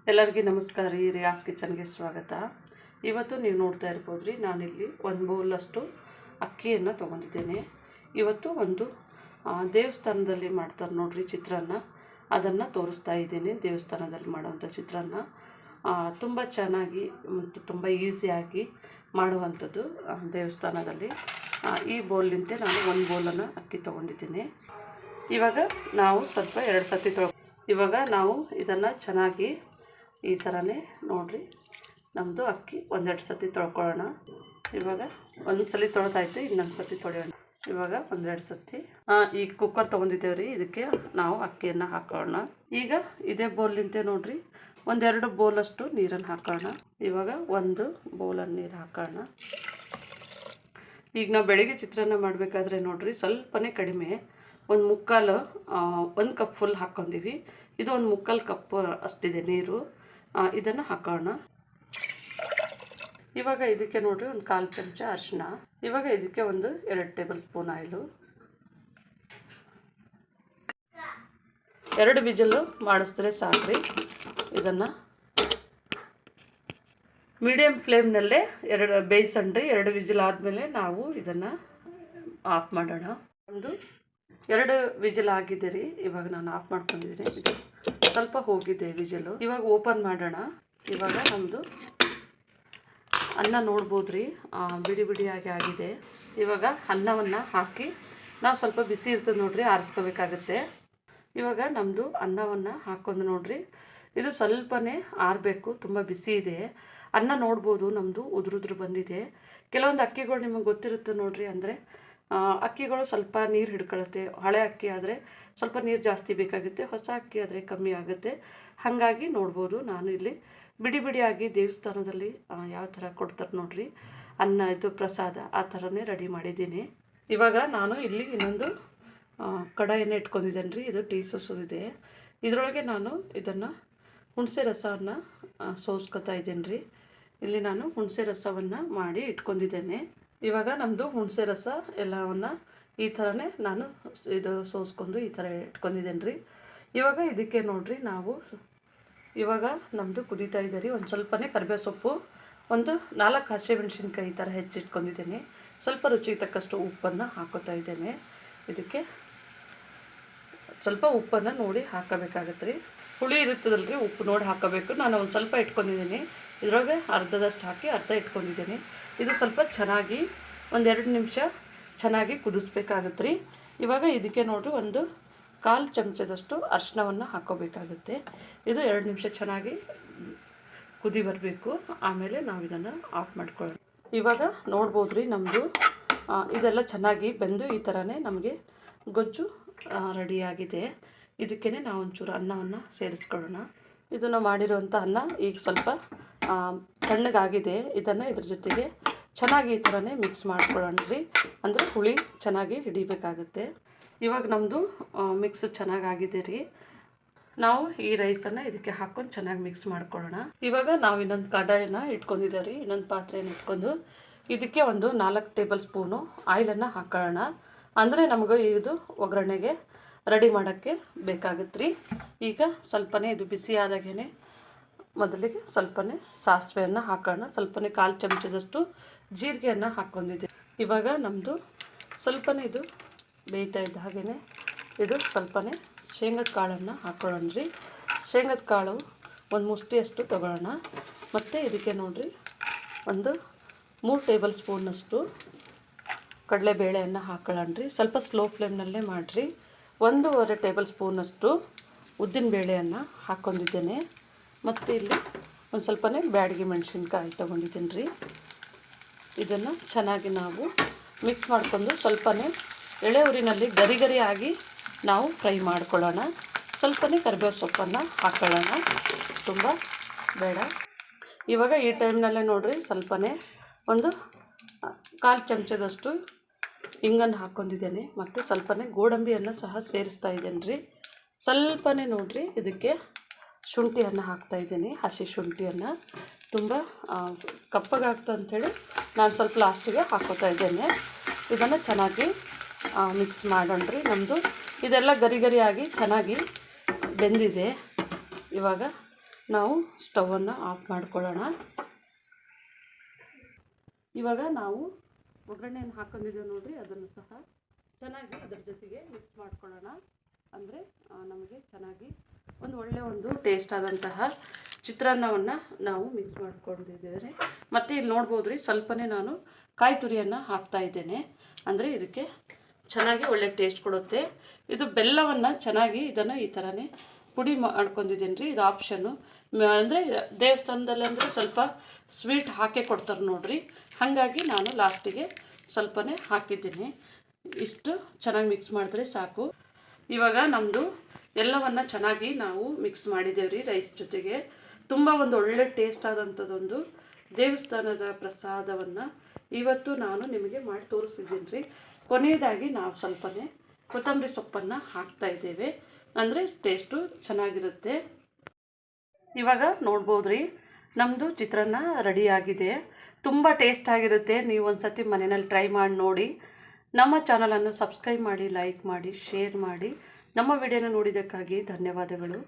ಎಲ್ಲರಿಗೂ ನಮಸ್ಕಾರ ರೀ. ರಿಯಾಸ್ ಕಿಚನ್ಗೆ ಸ್ವಾಗತ. ಇವತ್ತು ನೀವು ನೋಡ್ತಾ ಇರ್ಬೋದು ರೀ, ನಾನಿಲ್ಲಿ ಒಂದು ಬೌಲಷ್ಟು ಅಕ್ಕಿಯನ್ನು ತೊಗೊಂಡಿದ್ದೇನೆ. ಇವತ್ತು ಒಂದು ದೇವಸ್ಥಾನದಲ್ಲಿ ಮಾಡ್ತಾರೆ ನೋಡ್ರಿ ಚಿತ್ರಾನ್ನ, ಅದನ್ನು ತೋರಿಸ್ತಾ ಇದ್ದೀನಿ. ದೇವಸ್ಥಾನದಲ್ಲಿ ಮಾಡೋವಂಥ ಚಿತ್ರಾನ್ನ ತುಂಬ ಚೆನ್ನಾಗಿ ಮತ್ತು ತುಂಬ ಈಸಿಯಾಗಿ ಮಾಡುವಂಥದ್ದು ದೇವಸ್ಥಾನದಲ್ಲಿ. ಈ ಬೌಲಿಂದ ನಾನು ಒಂದು ಬೌಲನ್ನು ಅಕ್ಕಿ ತೊಗೊಂಡಿದ್ದೀನಿ. ಇವಾಗ ನಾವು ಸ್ವಲ್ಪ 2 ಸತಿ ಇವಾಗ ನಾವು ಇದನ್ನು ಚೆನ್ನಾಗಿ ಈ ಥರನೇ ನೋಡಿರಿ, ನಮ್ಮದು ಅಕ್ಕಿ 1-2 ಸತಿ ತೊಳ್ಕೊಳ್ಳೋಣ. ಇವಾಗ ಒಂದು ಸಲ ತೊಳೆದಾಯ್ತು, ಇನ್ನೊಂದು ಸತಿ ತೊಳೆಯೋಣ. ಇವಾಗ 1-2 ಸತಿ ಈ ಕುಕ್ಕರ್ ತೊಗೊಂಡಿದ್ದೇವೆ ರೀ, ಇದಕ್ಕೆ ನಾವು ಅಕ್ಕಿಯನ್ನು ಹಾಕೋಣ. ಈಗ ಇದೇ ಬೌಲಿಂದ ನೋಡಿರಿ, 1-2 ಬೌಲಷ್ಟು ನೀರನ್ನು ಹಾಕೋಣ. ಇವಾಗ 1 ಬೌಲನ್ನು ನೀರು ಹಾಕೋಣ. ಈಗ ನಾವು ಬೆಳಗ್ಗೆ ಚಿತ್ರಾನ್ನ ಮಾಡಬೇಕಾದ್ರೆ ನೋಡಿರಿ, ಸ್ವಲ್ಪನೇ ಕಡಿಮೆ, 1 ಕಪ್ ಫುಲ್ ಹಾಕ್ಕೊಂಡಿವಿ. ಇದು 1/4 ಕಪ್ ಅಷ್ಟಿದೆ ನೀರು. ಇದನ್ನು ಹಾಕೋಣ. ಇವಾಗ ಇದಕ್ಕೆ ನೋಡಿರಿ 1/4 ಚಮಚ ಅರಿಶಿನ. ಇವಾಗ ಇದಕ್ಕೆ 2 ಟೇಬಲ್ ಸ್ಪೂನ್ ಆಯಿಲು. 2 ವಿಜಲ್ಲು ಮಾಡಿಸಿದ್ರೆ ಸಾಕ್ರಿ. ಇದನ್ನು ಮೀಡಿಯಮ್ ಫ್ಲೇಮ್ನಲ್ಲೇ ಬೇಯಿಸಣ್ರಿ. 2 ವಿಜಿಲ್ ಆದಮೇಲೆ ನಾವು ಇದನ್ನು ಆಫ್ ಮಾಡೋಣ. 2 ವಿಜಿಲ್ ಆಗಿದೆ ರೀ. ಇವಾಗ ನಾನು ಆಫ್ ಮಾಡ್ಕೊಂಡಿದ್ದೀನಿ. ಇದು ಸ್ವಲ್ಪ ಹೋಗಿದೆ ವಿಜಿಲು. ಇವಾಗ ಓಪನ್ ಮಾಡೋಣ. ಇವಾಗ ನಮ್ಮದು ಅನ್ನ ನೋಡ್ಬೋದು ರೀ, ಬಿಡಿ ಬಿಡಿಯಾಗಿ ಆಗಿದೆ. ಇವಾಗ ಅನ್ನವನ್ನು ಹಾಕಿ ನಾವು ಸ್ವಲ್ಪ ಬಿಸಿ ಇರ್ತದೆ ನೋಡಿರಿ, ಆರಿಸ್ಕೋಬೇಕಾಗತ್ತೆ. ಇವಾಗ ನಮ್ಮದು ಅನ್ನವನ್ನು ಹಾಕ್ಕೊಂಡು ನೋಡಿರಿ, ಇದು ಸ್ವಲ್ಪನೇ ಆರಬೇಕು, ತುಂಬ ಬಿಸಿ ಇದೆ. ಅನ್ನ ನೋಡ್ಬೋದು ನಮ್ಮದು ಉದುರುದ್ರು ಬಂದಿದೆ. ಕೆಲವೊಂದು ಅಕ್ಕಿಗಳು ನಿಮಗೆ ಗೊತ್ತಿರುತ್ತೆ ನೋಡಿರಿ, ಅಂದರೆ ಅಕ್ಕಿಗಳು ಸ್ವಲ್ಪ ನೀರು ಹಿಡ್ಕೊಳ್ಳುತ್ತೆ. ಹಳೆ ಅಕ್ಕಿ ಆದರೆ ಸ್ವಲ್ಪ ನೀರು ಜಾಸ್ತಿ ಬೇಕಾಗುತ್ತೆ, ಹೊಸ ಅಕ್ಕಿ ಆದರೆ ಕಮ್ಮಿ ಆಗುತ್ತೆ. ಹಾಗಾಗಿ ನೋಡ್ಬೋದು, ನಾನು ಇಲ್ಲಿ ಬಿಡಿ ಬಿಡಿಯಾಗಿ ದೇವಸ್ಥಾನದಲ್ಲಿ ಯಾವ ಥರ ಕೊಡ್ತಾರೆ ನೋಡಿರಿ ಅನ್ನ, ಇದು ಪ್ರಸಾದ, ಆ ಥರನೇ ರೆಡಿ ಮಾಡಿದ್ದೀನಿ. ಇವಾಗ ನಾನು ಇಲ್ಲಿ ಇನ್ನೊಂದು ಕಡಾಯಿಯನ್ನು ಇಟ್ಕೊಂಡಿದ್ದೇನೆ ರೀ. ಇದು ಟೀ ಸೋಸೋದಿದೆ. ಇದರೊಳಗೆ ನಾನು ಇದನ್ನು ಹುಣಸೆ ರಸವನ್ನು ಸೋಸ್ಕೊತಾ ಇದ್ದೇನೆ ರೀ. ಇಲ್ಲಿ ನಾನು ಹುಣಸೆ ರಸವನ್ನು ಮಾಡಿ ಇಟ್ಕೊಂಡಿದ್ದೇನೆ. ಇವಾಗ ನಮ್ಮದು ಹುಣಸೆ ರಸ ಎಲ್ಲವನ್ನು ಈ ಥರನೇ ನಾನು ಇದು ಸೋಸ್ಕೊಂಡು ಈ ಥರ ಇಟ್ಕೊಂಡಿದ್ದೇನೆ ರೀ. ಇವಾಗ ಇದಕ್ಕೆ ನೋಡಿರಿ, ನಾವು ಇವಾಗ ನಮ್ಮದು ಕುದೀತಾ ಇದೆ ರೀ. ಒಂದು ಸ್ವಲ್ಪನೇ ಕರಿಬೇವು ಸೊಪ್ಪು, 4 ಹಸಿಮೆಣಸಿನ್ಕಾಯಿ ಈ ಥರ ಹೆಚ್ಚಿಟ್ಕೊಂಡಿದ್ದೇನೆ. ಸ್ವಲ್ಪ ರುಚಿಗೆ ತಕ್ಕಷ್ಟು ಉಪ್ಪನ್ನು ಹಾಕೋತಾ ಇದ್ದೇನೆ. ಇದಕ್ಕೆ ಸ್ವಲ್ಪ ಉಪ್ಪನ್ನು ನೋಡಿ ಹಾಕಬೇಕಾಗತ್ತೆ ರೀ. ಹುಳಿ ಇರುತ್ತದಲ್ಲ ರೀ, ಉಪ್ಪು ನೋಡಿ ಹಾಕೋಬೇಕು. ನಾನು ಒಂದು ಸ್ವಲ್ಪ ಇಟ್ಕೊಂಡಿದ್ದೀನಿ. ಇದರೊಳಗೆ ಅರ್ಧದಷ್ಟು ಹಾಕಿ ಅರ್ಧ ಇಟ್ಕೊಂಡಿದ್ದೀನಿ. ಇದು ಸ್ವಲ್ಪ ಚೆನ್ನಾಗಿ 1-2 ನಿಮಿಷ ಚೆನ್ನಾಗಿ ಕುದಿಸ್ಬೇಕಾಗತ್ತೆ ರೀ. ಇವಾಗ ಇದಕ್ಕೆ ನೋಡಿರಿ 1/4 ಚಮಚದಷ್ಟು ಅರಿಶಿನವನ್ನು ಹಾಕ್ಕೋಬೇಕಾಗುತ್ತೆ. ಇದು 2 ನಿಮಿಷ ಚೆನ್ನಾಗಿ ಕುದಿ ಬರಬೇಕು. ಆಮೇಲೆ ನಾವು ಇದನ್ನು ಆಫ್ ಮಾಡ್ಕೊಳ್ಳೋಣ. ಇವಾಗ ನೋಡ್ಬೋದು ರೀ, ನಮ್ಮದು ಇದೆಲ್ಲ ಚೆನ್ನಾಗಿ ಬೆಂದು ಈ ಥರನೇ ನಮಗೆ ಗೊಜ್ಜು ರೆಡಿಯಾಗಿದೆ. ಇದಕ್ಕೇ ನಾವು ಒಂಚೂರು ಅನ್ನವನ್ನು ಸೇರಿಸ್ಕೊಳ್ಳೋಣ. ಇದನ್ನು ಮಾಡಿರುವಂಥ ಅನ್ನ ಈಗ ಸ್ವಲ್ಪ ತಣ್ಣಗಾಗಿದೆ. ಇದನ್ನು ಇದ್ರ ಜೊತೆಗೆ ಚೆನ್ನಾಗಿ ಈ ಥರನೇ ಮಿಕ್ಸ್ ಮಾಡ್ಕೊಳ್ಳೋಣ ರೀ, ಅಂದರೆ ಹುಳಿ ಚೆನ್ನಾಗಿ ಹಿಡಿಬೇಕಾಗುತ್ತೆ. ಇವಾಗ ನಮ್ಮದು ಮಿಕ್ಸ್ ಚೆನ್ನಾಗಾಗಿದೆ ರೀ. ನಾವು ಈ ರೈಸನ್ನು ಇದಕ್ಕೆ ಹಾಕ್ಕೊಂಡು ಚೆನ್ನಾಗಿ ಮಿಕ್ಸ್ ಮಾಡ್ಕೊಳ್ಳೋಣ. ಇವಾಗ ನಾವು ಇನ್ನೊಂದು ಕಡಾಯಿನ ಇಟ್ಕೊಂಡಿದ್ದೇವೆ ರೀ, ಇನ್ನೊಂದು ಪಾತ್ರೆಯನ್ನು ಇಟ್ಕೊಂಡು ಇದಕ್ಕೆ 4 ಟೇಬಲ್ ಸ್ಪೂನು ಆಯಿಲನ್ನು ಹಾಕೊಳ್ಳೋಣ. ಅಂದರೆ ನಮಗೆ ಇದು ಒಗ್ಗರಣೆಗೆ ರೆಡಿ ಮಾಡೋಕ್ಕೆ ಬೇಕಾಗುತ್ತೆ ರೀ. ಈಗ ಸ್ವಲ್ಪನೇ ಇದು ಬಿಸಿ ಆದಾಗೇ ಮೊದಲಿಗೆ ಸ್ವಲ್ಪನೇ ಸಾಸಿವೆಯನ್ನು ಹಾಕೋಣ. ಸ್ವಲ್ಪನೇ 1/4 ಚಮಚದಷ್ಟು ಜೀರಿಗೆಯನ್ನು ಹಾಕ್ಕೊಂಡಿದ್ದೆ. ಇವಾಗ ನಮ್ಮದು ಸ್ವಲ್ಪನೇ ಇದು ಬೇಯ್ತಾ ಇದ್ದ ಹಾಗೆಯೇ ಇದು ಸ್ವಲ್ಪನೇ ಶೇಂಗದ ಕಾಳನ್ನು ಹಾಕ್ಕೊಳ್ಳೋಣ ರೀ. ಶೇಂಗದ ಕಾಳು 1 ಮುಷ್ಟಿಯಷ್ಟು ತೊಗೊಳ್ಳೋಣ. ಮತ್ತು ಇದಕ್ಕೆ ನೋಡಿರಿ 3 ಟೇಬಲ್ ಸ್ಪೂನಷ್ಟು ಕಡಲೆಬೇಳೆಯನ್ನು ಹಾಕ್ಕೊಳ್ಳೋಣ ರೀ. ಸ್ವಲ್ಪ ಸ್ಲೋ ಫ್ಲೇಮ್ನಲ್ಲೇ ಮಾಡಿರಿ. 1.5 ಟೇಬಲ್ ಸ್ಪೂನಷ್ಟು ಉದ್ದಿನಬೇಳೆಯನ್ನು ಹಾಕ್ಕೊಂಡಿದ್ದೇನೆ. ಮತ್ತು ಇಲ್ಲಿ ಒಂದು ಸ್ವಲ್ಪನೇ ಬ್ಯಾಡಗಿ ಮೆಣಸಿನ್ಕಾಯಿ ತೊಗೊಂಡಿದ್ದೀನಿ ರೀ. ಇದನ್ನು ಚೆನ್ನಾಗಿ ನಾವು ಮಿಕ್ಸ್ ಮಾಡಿಕೊಂಡು ಸ್ವಲ್ಪನೇ ಎಳೆ ಉರಿನಲ್ಲಿ ಗರಿ ಆಗಿ ನಾವು ಫ್ರೈ ಮಾಡ್ಕೊಳ್ಳೋಣ. ಸ್ವಲ್ಪನೇ ಕರಿಬೇವು ಸೊಪ್ಪನ್ನು ಹಾಕ್ಕೊಳ್ಳೋಣ, ತುಂಬ ಬೇಡ. ಇವಾಗ ಈ ಟೈಮ್ನಲ್ಲೇ ನೋಡಿರಿ, ಸ್ವಲ್ಪನೇ 1/4 ಚಮಚದಷ್ಟು ಹಿಂಗನ್ನು ಹಾಕ್ಕೊಂಡಿದ್ದೇನೆ. ಮತ್ತು ಸ್ವಲ್ಪನೇ ಗೋಡಂಬಿಯನ್ನು ಸಹ ಸೇರಿಸ್ತಾ ಇದ್ದೇನೆ ರೀ. ಸ್ವಲ್ಪನೇ ನೋಡಿರಿ, ಇದಕ್ಕೆ ಶುಂಠಿಯನ್ನು ಹಾಕ್ತಾಯಿದ್ದೀನಿ, ಹಸಿ ಶುಂಠಿಯನ್ನು. ತುಂಬ ಕಪ್ಪಗಾಗ್ತದೆ ಅಂಥೇಳಿ ನಾನು ಸ್ವಲ್ಪ ಲಾಸ್ಟಿಗೆ ಹಾಕ್ಕೋತಾ ಇದ್ದೇನೆ. ಇದನ್ನು ಚೆನ್ನಾಗಿ ಮಿಕ್ಸ್ ಮಾಡೋಣ ರೀ. ನಮ್ಮದು ಇದೆಲ್ಲ ಗರಿ ಆಗಿ ಚೆನ್ನಾಗಿ ಬೆಂದಿದೆ. ಇವಾಗ ನಾವು ಸ್ಟವನ್ನು ಆಫ್ ಮಾಡ್ಕೊಳ್ಳೋಣ. ಇವಾಗ ನಾವು ಒಗ್ಗರಣೆಯನ್ನು ಹಾಕೊಂಡಿದ್ದೇವೆ ನೋಡಿರಿ, ಅದನ್ನು ಸಹ ಚೆನ್ನಾಗಿ ಅದರ ಜೊತೆಗೆ ಮಿಕ್ಸ್ ಮಾಡ್ಕೊಳ್ಳೋಣ. ಅಂದರೆ ನಮಗೆ ಚೆನ್ನಾಗಿ ಒಂದು ಟೇಸ್ಟ್ ಆದಂತಹ ಚಿತ್ರಾನ್ನವನ್ನು ನಾವು ಮಿಕ್ಸ್ ಮಾಡ್ಕೊಂಡಿದ್ದೇವೆ. ಮತ್ತು ಇಲ್ಲಿ ನೋಡ್ಬೋದು ರೀ, ಸ್ವಲ್ಪನೇ ನಾನು ಕಾಯಿ ತುರಿಯನ್ನು ಹಾಕ್ತಾ ಇದ್ದೇನೆ. ಅಂದರೆ ಇದಕ್ಕೆ ಚೆನ್ನಾಗಿ ಒಳ್ಳೆ ಟೇಸ್ಟ್ ಕೊಡುತ್ತೆ. ಇದು ಬೆಲ್ಲವನ್ನು ಚೆನ್ನಾಗಿ ಇದನ್ನು ಈ ಥರನೇ ಪುಡಿ ಮಾಡ್ಕೊಂಡಿದ್ದೀನಿ ರೀ. ಇದು ಆಪ್ಷನ್ನು. ಅಂದರೆ ದೇವಸ್ಥಾನದಲ್ಲಿ ಅಂದರೆ ಸ್ವಲ್ಪ ಸ್ವೀಟ್ ಹಾಕೇ ಕೊಡ್ತಾರೆ ನೋಡಿರಿ, ಹಾಗಾಗಿ ನಾನು ಲಾಸ್ಟಿಗೆ ಸ್ವಲ್ಪನೇ ಹಾಕಿದ್ದೀನಿ. ಇಷ್ಟು ಚೆನ್ನಾಗಿ ಮಿಕ್ಸ್ ಮಾಡಿದ್ರೆ ಸಾಕು. ಇವಾಗ ನಮ್ಮದು ಎಲ್ಲವನ್ನು ಚೆನ್ನಾಗಿ ನಾವು ಮಿಕ್ಸ್ ಮಾಡಿದ್ದೇವೆ ರೀ ರೈಸ್ ಜೊತೆಗೆ. ತುಂಬ ಒಳ್ಳೆ ಟೇಸ್ಟ್ ಆದಂಥದ್ದೊಂದು ದೇವಸ್ಥಾನದ ಪ್ರಸಾದವನ್ನು ಇವತ್ತು ನಾನು ನಿಮಗೆ ಮಾಡಿ ತೋರಿಸಿದ್ದೀನಿ ರೀ. ಕೊನೆಯದಾಗಿ ನಾವು ಸ್ವಲ್ಪನೇ ಕೊತ್ತಂಬರಿ ಸೊಪ್ಪನ್ನು ಹಾಕ್ತಾ ಇದ್ದೇವೆ, ಅಂದರೆ ಟೇಸ್ಟು ಚೆನ್ನಾಗಿರುತ್ತೆ. ಇವಾಗ ನೋಡ್ಬೋದು ರೀ, ನಮ್ಮದು ಚಿತ್ರಾನ್ನ ರೆಡಿಯಾಗಿದೆ. ತುಂಬ ಟೇಸ್ಟ್ ಆಗಿರುತ್ತೆ. ನೀವು ಒಂದು ಸತಿ ಮನೆಯಲ್ಲಿ ಟ್ರೈ ಮಾಡಿ ನೋಡಿ. ನಮ್ಮ ಚಾನಲನ್ನು ಸಬ್ಸ್ಕ್ರೈಬ್ ಮಾಡಿ, ಲೈಕ್ ಮಾಡಿ, ಶೇರ್ ಮಾಡಿ. ನಮ್ಮ ವಿಡಿಯೋನ ನೋಡಿದ್ದಕ್ಕಾಗಿ ಧನ್ಯವಾದಗಳು.